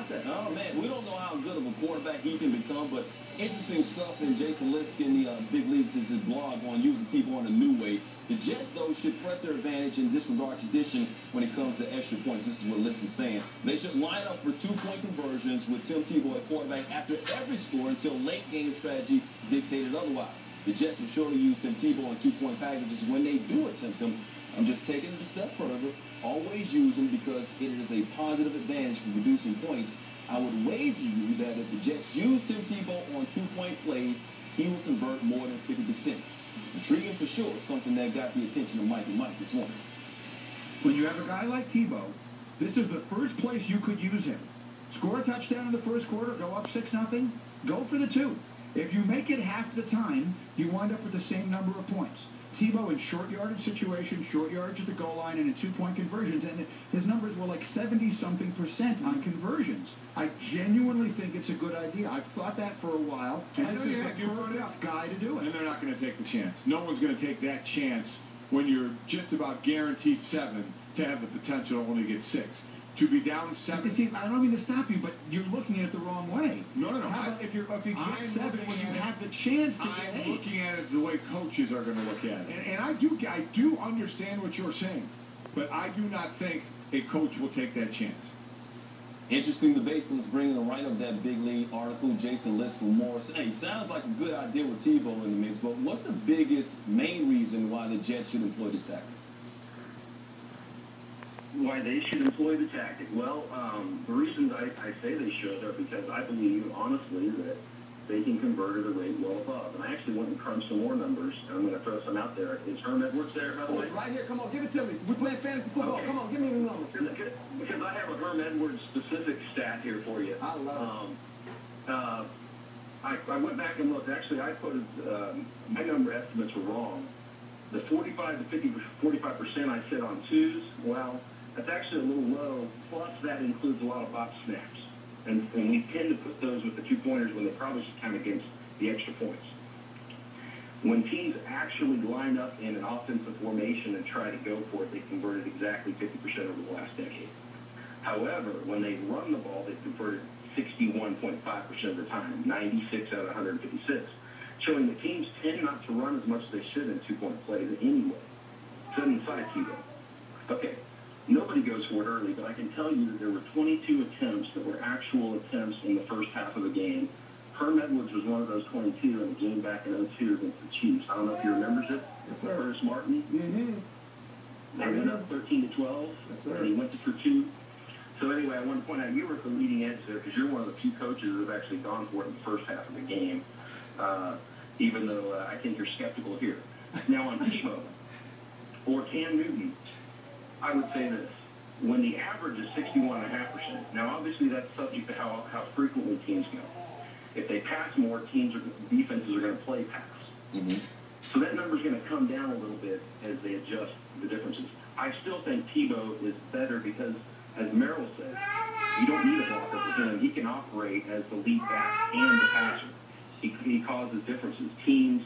about that. Oh, man, we don't know how good of a quarterback he can become, but interesting stuff in Jason Lisk in the big leagues is his blog on using Tebow in a new way. The Jets, though, should press their advantage and disregard tradition when it comes to extra points. This is what Lisk is saying. They should line up for two-point conversions with Tim Tebow at quarterback after every score until late-game strategy dictated otherwise. The Jets will surely use Tim Tebow in two-point packages when they do attempt them. I'm just taking it a step further. Always use them because it is a positive advantage for reducing points. I would wager you that if the Jets use Tim Tebow on two-point plays, he will convert more than 50%. Intriguing for sure, something that got the attention of Mike and Mike this morning. When you have a guy like Tebow, this is the first place you could use him. Score a touchdown in the first quarter, go up 6-0, go for the 2. If you make it half the time, you wind up with the same number of points. Tebow in short yardage situations, short yards at the goal line, and in two-point conversions, and his numbers were like 70-something% on conversions. I genuinely think it's a good idea. I've thought that for a while, and this is the perfect guy to do it. And they're not going to take the chance. No one's going to take that chance when you're just about guaranteed 7 to have the potential to only get 6. To be down 7. See, I don't mean to stop you, but you're looking at it the wrong way. No. How about if you get 7 when you have the chance to get 8? I'm looking at it the way coaches are going to look at it. And I do understand what you're saying, but I do not think a coach will take that chance. Interesting debate. Let's bring in the writer of that big league article, Jason Lisk from Morris. Hey, sounds like a good idea with Tebow in the mix, but what's the main reason why the Jets should employ this tactic? Why they should employ the tactic? Well, the reasons I say they should are because I believe, honestly, that they can convert at a rate well above. And I actually went and crunched some more numbers, and I'm going to throw some out there. Is Herm Edwards there, by the way? Right here. Come on, give it to me. We're playing fantasy football. Okay. Come on, give me the numbers. Because I have a Herm Edwards specific stat here for you. I love it. I went back and looked. Actually, I put my number estimates were wrong. The 45 to 45% I said on 2s, well, that's actually a little low. Plus, that includes a lot of box snaps. And we tend to put those with the 2-pointers when they probably should count against the extra points. When teams actually line up in an offensive formation and try to go for it, they converted exactly 50% over the last decade. However, when they run the ball, they've converted 61.5% of the time, 96 out of 156, showing that teams tend not to run as much as they should in 2-point plays anyway. Set inside Tebow. Okay. Nobody goes for it early, but I can tell you that there were 22 attempts that were actual attempts in the first half of the game. Herm Edwards was one of those 22 in the game back in 2002 against the Chiefs. I don't know if he remembers it. Yes, sir. Curtis Martin. Mm-hmm. They went up 13-12, yes, sir. and he went for 2. So anyway, I want to point out you were at the leading edge there because you're one of the few coaches that have actually gone for it in the first half of the game, even though I think you're skeptical here. Now on Tebow or Cam Newton, I would say this. When the average is 61.5%, now obviously that's subject to how frequently teams go. If they pass more, defenses are going to play pass. Mm-hmm. So that number's going to come down a little bit as they adjust the differences. I still think Tebow is better because, as Merrill said, you don't need a blocker for him. He can operate as the lead back and the passer. He causes differences. Teams,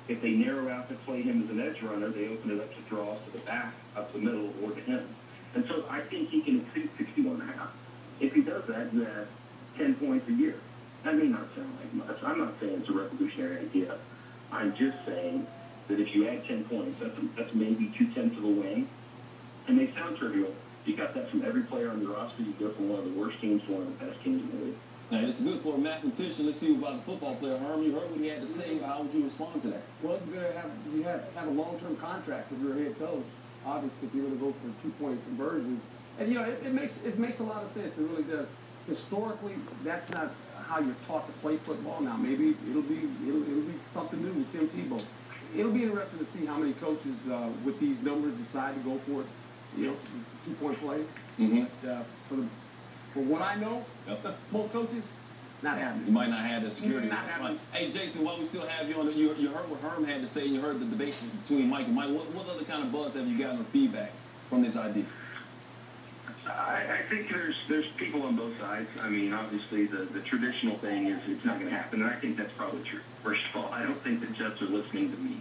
if they narrow out to play him as an edge runner, they open it up to draws to the back, up the middle, or to him. And so I think he can exceed 61.5. If he does that, you have 10 points a year. That may not sound like much. I'm not saying it's a revolutionary idea. I'm just saying that if you add 10 points, that's maybe 2/10 of a win. And they sound trivial. You got that from every player on the roster. You go from one of the worst teams to one of the best teams in the league. And it's good for a mathematician. Let's see about the football player. Herm, you heard what he had to say. How would you respond to that? Well, you have a long-term contract if you're a head coach. Obviously, if you're going to go for 2-point conversions, and it makes a lot of sense. It really does. Historically, that's not how you're taught to play football. Now, maybe it'll be something new with Tim Tebow. It'll be interesting to see how many coaches with these numbers decide to go for it. 2-point play. Mm-hmm. But, for what I know, most coaches, not happening. You might not have the security. Not happening. Hey, Jason, while we still have you on, you heard what Herm had to say, and you heard the debate between Mike and Mike. What other kind of buzz have you gotten or feedback from this idea? I think there's people on both sides. I mean, obviously, the traditional thing is it's not going to happen, and I think that's probably true. First of all, I don't think the Jets are listening to me.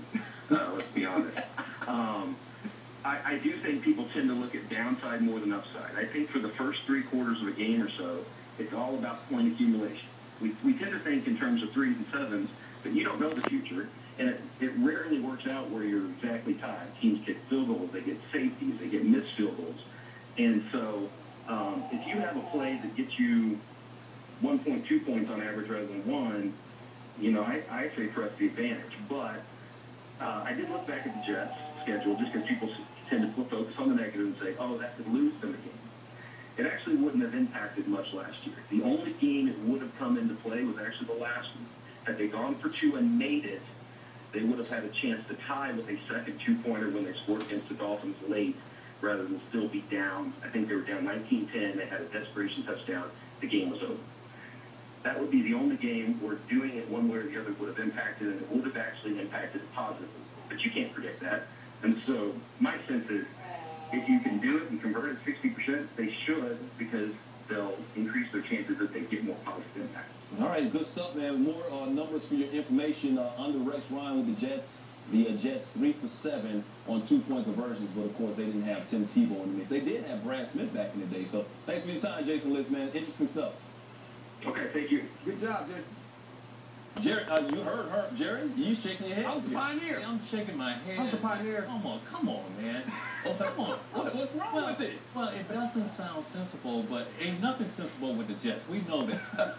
Let's be honest. I do think people tend to look at downside more than upside. I think for the first 3 quarters of a game or so, It's all about point accumulation. We tend to think in terms of 3s and 7s, but you don't know the future, and it rarely works out where you're exactly tied. Teams get field goals, they get safeties, they get missed field goals. And so if you have a play that gets you 1.2 points on average rather than 1, I say press the advantage. But I did look back at the Jets' schedule just because people tend to focus on the negative and say, oh, that could lose them a game. It actually wouldn't have impacted much last year. The only game it would have come into play was actually the last one. Had they gone for 2 and made it, they would have had a chance to tie with a second 2-pointer when they scored against the Dolphins late, rather than still be down. I think they were down 19-10. They had a desperation touchdown. The game was over. That would be the only game where doing it one way or the other would have impacted, and it would have actually impacted positively. But you can't predict that. And so my sense is, if you can do it and convert it 60%, they should, because they'll increase their chances that they get more positive impact. All right, good stuff, man. More numbers for your information. Under Rex Ryan with the Jets. The Jets 3 for 7 on 2-point conversions, but of course they didn't have Tim Tebow in the mix. They did have Brad Smith back in the day. So thanks for your time, Jason Lisk, man. Interesting stuff. Okay, thank you. Good job, Jason. Jerry, you heard her. Jerry, you shaking your head? I was the pioneer. Yeah, I'm shaking my head. I was the pioneer. Come on, man. Oh, come on. What's wrong with it? Well, it doesn't sound sensible, but ain't nothing sensible with the Jets. We know that.